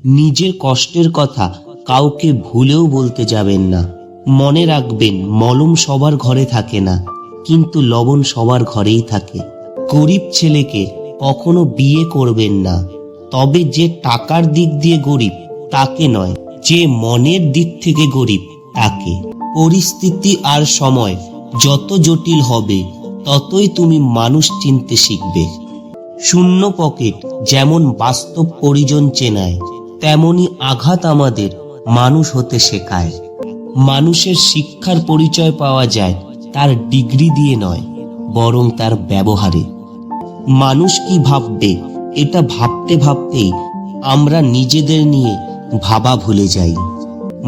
নিজের কষ্টের কথা কাউকে ভুলেও বলতে যাবেন না। মনে রাখবেন, মলম সবার ঘরে থাকে না, কিন্তু লবণ সবার ঘরেই থাকে। গরিব ছেলেকে কখনো বিয়ে করবেন না, তবে যে টাকার দিক দিয়ে গরিব তাকে নয়, যে মনের দিক থেকে গরিব তাকে। পরিস্থিতি আর সময় যত জটিল হবে ততই তুমি মানুষ চিনতে শিখবে। শূন্য পকেট যেমন বাস্তব পরিজন চেনায়, তেমনি আঘাত আমাদের মানুষ হতে শেখায়। মানুষের শিক্ষার পরিচয় পাওয়া যায় তার ডিগ্রি দিয়ে নয়, বরং তার ব্যবহারে। মানুষ কি ভাববে এটা ভাবতে ভাবতেই আমরা নিজেদের নিয়ে ভাবা ভুলে যাই।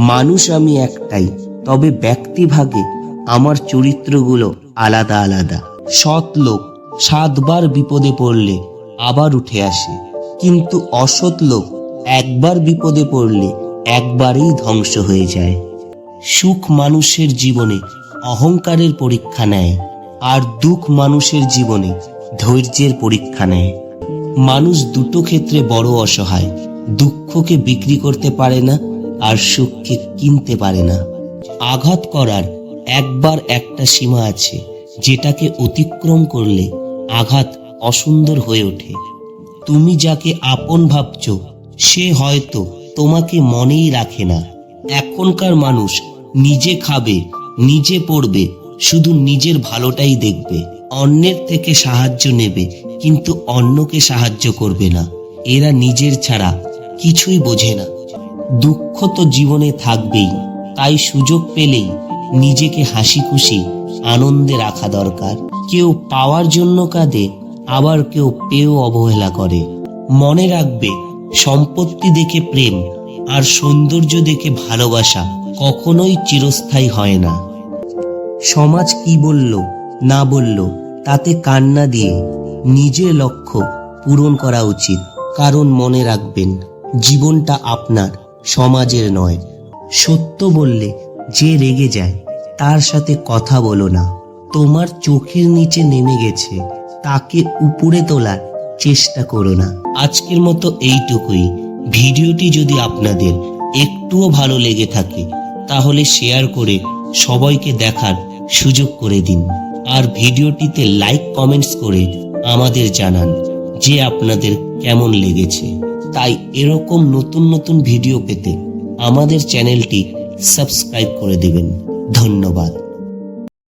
মানুষ আমি একটাই, তবে ব্যক্তিভাগে আমার চরিত্রগুলো আলাদা আলাদা। সৎ লোক 7 বার বিপদে পড়লে আবার উঠে আসে, কিন্তু অসৎ লোক একবার বিপদে পড়লে একবারেই ধ্বংস হয়ে যায়। সুখ মানুষের জীবনে অহংকারের পরীক্ষা নেয়, আর দুঃখ মানুষের জীবনে ধৈর্যের পরীক্ষা নেয়। মানুষ দুটো ক্ষেত্রে বড় অসহায়, দুঃখকে বিক্রি করতে পারে না আর সুখকে কিনতে পারে না। আঘাত করার একবার একটা সীমা আছে, যেটাকে অতিক্রম করলে আঘাত অসুন্দর হয়ে ওঠে। তুমি যাকে আপন ভাবছ সে হয়তো তোমাকে মনেই রাখে না। এখনকার মানুষ নিজে খাবে, নিজে পড়বে, শুধু নিজের ভালোটাই দেখবে। অন্যের থেকে সাহায্য নেবে, কিন্তু অন্যকে সাহায্য করবে না। এরা নিজের ছাড়া কিছুই বোঝে না। দুঃখ তো জীবনে থাকবেই, তাই সুযোগ পেলেই নিজেকে হাসি খুশি আনন্দে রাখা দরকার। কেউ পাওয়ার জন্য কাঁদে, আবার কেউ পেয়েও অবহেলা করে। মনে রাখবে, সম্পত্তি দেখে প্রেম আর সৌন্দর্য দেখে ভালোবাসা কখনোই চিরস্থায়ী হয় না। সমাজ কি বলল না বলল তাতে কান্না দিয়ে নিজের লক্ষ্য পূরণ করা উচিত। কারণ মনে রাখবেন, জীবনটা আপনার, সমাজের নয়। সত্য বললে যে রেগে যায় তার সাথে কথা বলো না। তোমার চোখের নিচে নেমে গেছে তাকে উপরে তোলার চেষ্টা করো না। আজকের মতো এইটুকুই। ভিডিওটি যদি আপনাদের একটুও ভালো লেগে থাকে তাহলে শেয়ার করে সবাইকে দেখার সুযোগ করে দিন। আর ভিডিওটিতে লাইক কমেন্টস করে আমাদের জানান যে আপনাদের কেমন লেগেছে। তাই এরকম নতুন নতুন ভিডিও পেতে আমাদের চ্যানেলটি সাবস্ক্রাইব করে দিবেন। ধন্যবাদ।